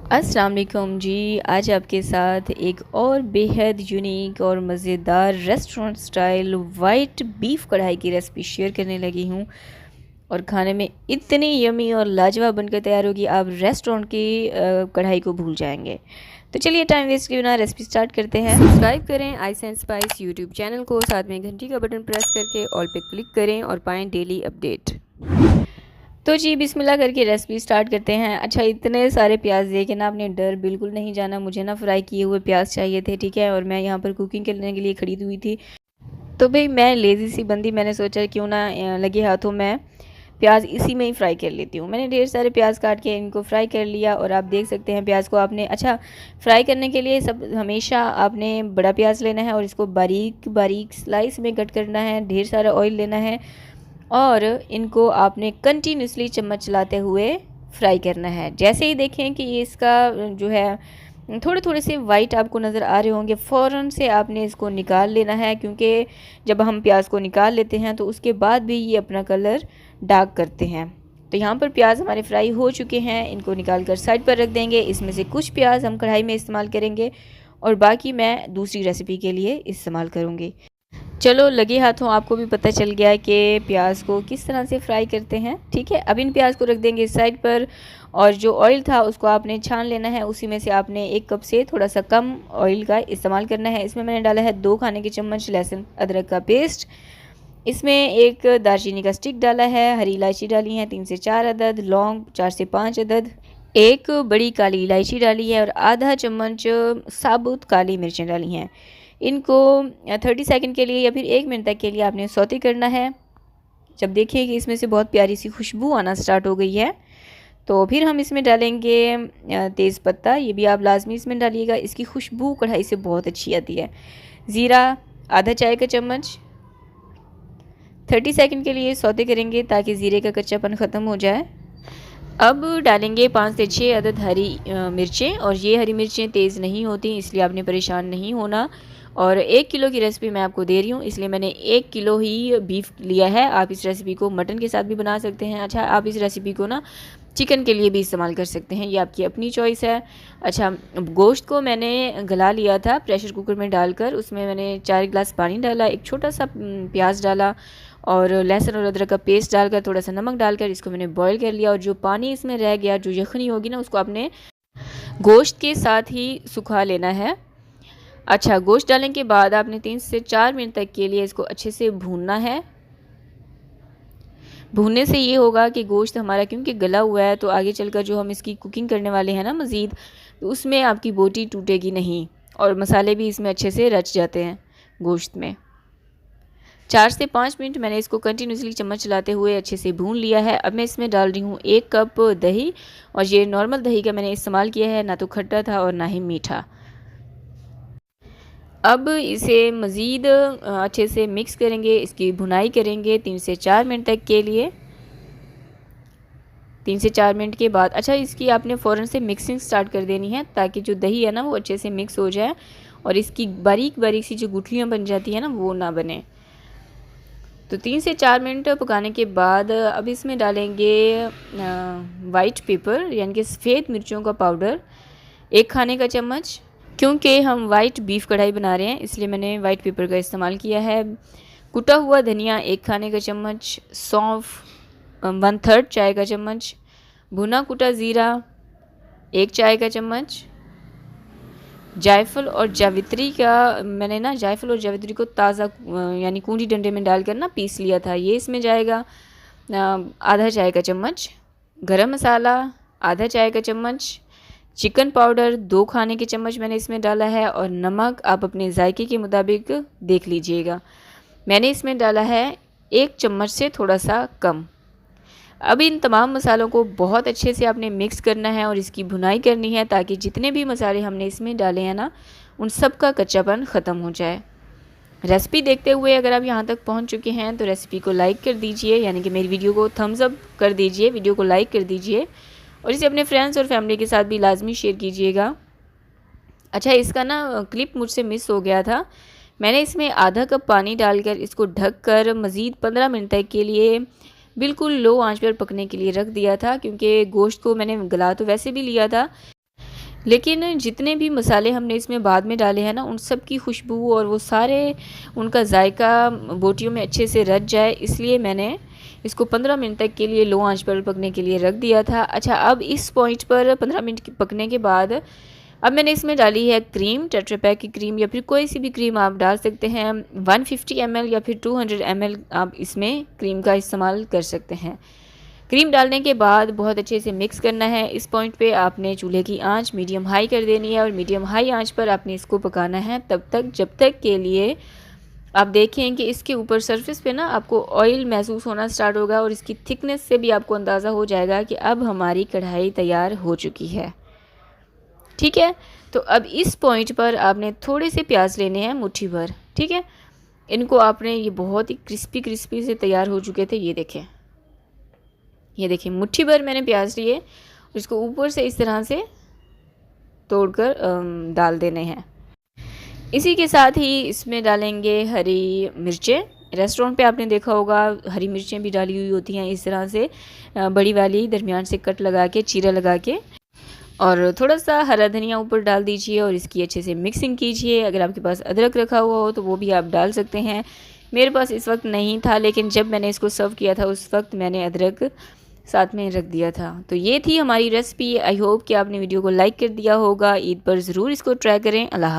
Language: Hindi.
अस्सलाम वालेकुम जी। आज आपके साथ एक और बेहद यूनिक और मज़ेदार रेस्टोरेंट स्टाइल वाइट बीफ कढ़ाई की रेसिपी शेयर करने लगी हूँ और खाने में इतनी यमी और लाजवाब बनकर तैयार होगी आप रेस्टोरेंट की कढ़ाई को भूल जाएंगे। तो चलिए टाइम वेस्ट के बिना रेसिपी स्टार्ट करते हैं। सब्सक्राइब करें ice and spice YouTube channel को, साथ में घंटी का बटन प्रेस करके ऑल पे क्लिक करें और पाएँ डेली अपडेट। तो जी बिस्मिल्लाह करके रेसिपी स्टार्ट करते हैं। अच्छा, इतने सारे प्याज देखे ना आपने डर बिल्कुल नहीं जाना। मुझे ना फ्राई किए हुए प्याज चाहिए थे, ठीक है, और मैं यहाँ पर कुकिंग करने के लिए खड़ी हुई थी। तो भाई मैं लेज़ी सी बंदी, मैंने सोचा क्यों ना लगे हाथों मैं प्याज इसी में ही फ्राई कर लेती हूँ। मैंने ढेर सारे प्याज काट के इनको फ्राई कर लिया और आप देख सकते हैं प्याज को आपने अच्छा फ्राई करने के लिए सब हमेशा आपने बड़ा प्याज लेना है और इसको बारीक बारीक स्लाइस में कट करना है। ढेर सारा ऑयल लेना है और इनको आपने कंटिन्यूसली चम्मच चलाते हुए फ्राई करना है। जैसे ही देखें कि ये इसका जो है थोड़े थोड़े से वाइट आपको नज़र आ रहे होंगे, फ़ौरन से आपने इसको निकाल लेना है, क्योंकि जब हम प्याज को निकाल लेते हैं तो उसके बाद भी ये अपना कलर डार्क करते हैं। तो यहाँ पर प्याज हमारे फ्राई हो चुके हैं, इनको निकाल कर साइड पर रख देंगे। इसमें से कुछ प्याज हम कढ़ाई में इस्तेमाल करेंगे और बाकी मैं दूसरी रेसिपी के लिए इस्तेमाल करूँगी। चलो लगे हाथों आपको भी पता चल गया है कि प्याज को किस तरह से फ्राई करते हैं, ठीक है। अब इन प्याज को रख देंगे साइड पर और जो ऑयल था उसको आपने छान लेना है। उसी में से आपने 1 कप से थोड़ा सा कम ऑयल का इस्तेमाल करना है। इसमें मैंने डाला है 2 खाने के चम्मच लहसुन अदरक का पेस्ट। इसमें 1 दालचीनी का स्टिक डाला है, हरी इलायची डाली है 3 से 4 अदद, लौंग 4 से 5 अदद, 1 बड़ी काली इलायची डाली है और आधा चम्मच साबुत काली मिर्चें डाली हैं। इनको 30 सेकंड के लिए या फिर 1 मिनट तक के लिए आपने सौते करना है। जब देखिए कि इसमें से बहुत प्यारी सी खुशबू आना स्टार्ट हो गई है तो फिर हम इसमें डालेंगे तेज़ पत्ता। ये भी आप लाजमी इसमें डालिएगा, इसकी खुशबू कढ़ाई से बहुत अच्छी आती है। ज़ीरा आधा चाय का चम्मच। 30 सेकंड के लिए सौते करेंगे ताकि ज़ीरे का कच्चापन ख़त्म हो जाए। अब डालेंगे 5 से 6 अदद हरी मिर्चें, और ये हरी मिर्चें तेज़ नहीं होती, इसलिए आपने परेशान नहीं होना। और 1 किलो की रेसिपी मैं आपको दे रही हूँ, इसलिए मैंने 1 किलो ही बीफ लिया है। आप इस रेसिपी को मटन के साथ भी बना सकते हैं। अच्छा, आप इस रेसिपी को ना चिकन के लिए भी इस्तेमाल कर सकते हैं, ये आपकी अपनी चॉइस है। अच्छा, गोश्त को मैंने गला लिया था प्रेशर कुकर में डालकर। उसमें मैंने 4 गिलास पानी डाला, एक छोटा सा प्याज डाला और लहसुन और अदरक का पेस्ट डालकर थोड़ा सा नमक डालकर इसको मैंने बॉईल कर लिया। और जो पानी इसमें रह गया, जो यखनी होगी ना, उसको आपने गोश्त के साथ ही सुखा लेना है। अच्छा, गोश्त डालने के बाद आपने 3 से 4 मिनट तक के लिए इसको अच्छे से भूनना है। भूनने से ये होगा कि गोश्त हमारा क्योंकि गला हुआ है तो आगे चलकर जो हम इसकी कुकिंग करने वाले हैं ना मज़ीद, तो उसमें आपकी बोटी टूटेगी नहीं और मसाले भी इसमें अच्छे से रच जाते हैं गोश्त में। 4 से 5 मिनट मैंने इसको कंटिन्यूसली चम्मच चलाते हुए अच्छे से भून लिया है। अब मैं इसमें डाल रही हूँ 1 कप दही, और ये नॉर्मल दही का मैंने इस्तेमाल किया है, ना तो खट्टा था और ना ही मीठा। अब इसे मज़ीद अच्छे से मिक्स करेंगे, इसकी भुनाई करेंगे 3 से 4 मिनट तक के लिए। 3 से 4 मिनट के बाद अच्छा इसकी आपने फ़ौरन से मिक्सिंग स्टार्ट कर देनी है ताकि जो दही है ना वो अच्छे से मिक्स हो जाए और इसकी बारीक बारीक सी जो गुठलियाँ बन जाती हैं ना वो ना बने। तो 3 से 4 मिनट पकाने के बाद अब इसमें डालेंगे वाइट पेपर यानी कि सफ़ेद मिर्चों का पाउडर 1 खाने का चम्मच। क्योंकि हम वाइट बीफ कढ़ाई बना रहे हैं इसलिए मैंने वाइट पेपर का इस्तेमाल किया है। कुटा हुआ धनिया 1 खाने का चम्मच, सौंफ 1/3 चाय का चम्मच, भुना कुटा ज़ीरा 1 चाय का चम्मच, जायफल और जावित्री का मैंने ना जायफल और जावित्री को ताज़ा यानी कूंडी डंडे में डालकर ना पीस लिया था, ये इसमें जाएगा। आधा चाय का चम्मच गरम मसाला, आधा चाय का चम्मच चिकन पाउडर, 2 खाने के चम्मच मैंने इसमें डाला है, और नमक आप अपने जायके के मुताबिक देख लीजिएगा। मैंने इसमें डाला है 1 चम्मच से थोड़ा सा कम। अब इन तमाम मसालों को बहुत अच्छे से आपने मिक्स करना है और इसकी भुनाई करनी है ताकि जितने भी मसाले हमने इसमें डाले हैं ना उन सब का कच्चापन ख़त्म हो जाए। रेसिपी देखते हुए अगर आप यहाँ तक पहुँच चुके हैं तो रेसिपी को लाइक कर दीजिए, यानी कि मेरी वीडियो को थम्स अप कर दीजिए, वीडियो को लाइक कर दीजिए और इसे अपने फ्रेंड्स और फैमिली के साथ भी लाजमी शेयर कीजिएगा। अच्छा, इसका ना क्लिप मुझसे मिस हो गया था। मैंने इसमें आधा कप पानी डालकर इसको ढक कर मज़ीद 15 मिनट तक के लिए बिल्कुल लो आंच पर पकने के लिए रख दिया था, क्योंकि गोश्त को मैंने गला तो वैसे भी लिया था लेकिन जितने भी मसाले हमने इसमें बाद में डाले हैं ना, उन सब की खुशबू और वो सारे उनका जायका बोटियों में अच्छे से रच जाए, इसलिए मैंने इसको 15 मिनट तक के लिए लो आंच पर पकने के लिए रख दिया था। अच्छा, अब इस पॉइंट पर 15 मिनट पकने के बाद अब मैंने इसमें डाली है क्रीम, टेट्रा पैक की क्रीम या फिर कोई सी भी क्रीम आप डाल सकते हैं। 150 ml या फिर 200 ml आप इसमें क्रीम का इस्तेमाल कर सकते हैं। क्रीम डालने के बाद बहुत अच्छे से मिक्स करना है। इस पॉइंट पे आपने चूल्हे की आंच मीडियम हाई कर देनी है और मीडियम हाई आंच पर आपने इसको पकाना है तब तक जब तक के लिए आप देखें कि इसके ऊपर सरफेस पे ना आपको ऑयल महसूस होना स्टार्ट होगा और इसकी थिकनेस से भी आपको अंदाज़ा हो जाएगा कि अब हमारी कढ़ाई तैयार हो चुकी है। ठीक है, तो अब इस पॉइंट पर आपने थोड़े से प्याज लेने हैं, मुट्ठी भर। ठीक है, इनको आपने, ये बहुत ही क्रिस्पी क्रिस्पी से तैयार हो चुके थे। ये देखें, ये देखिए, मुट्ठी भर मैंने प्याज लिए, इसको ऊपर से इस तरह से तोड़कर डाल देने हैं। इसी के साथ ही इसमें डालेंगे हरी मिर्चें। रेस्टोरेंट पे आपने देखा होगा हरी मिर्चें भी डाली हुई होती हैं इस तरह से, बड़ी वाली दरमियान से कट लगा के, चीरा लगा के, और थोड़ा सा हरा धनिया ऊपर डाल दीजिए और इसकी अच्छे से मिक्सिंग कीजिए। अगर आपके पास अदरक रखा हुआ हो तो वो भी आप डाल सकते हैं। मेरे पास इस वक्त नहीं था, लेकिन जब मैंने इसको सर्व किया था उस वक्त मैंने अदरक साथ में रख दिया था। तो ये थी हमारी रेसिपी। आई होप कि आपने वीडियो को लाइक कर दिया होगा। ईद पर ज़रूर इसको ट्राई करें। अल्लाह।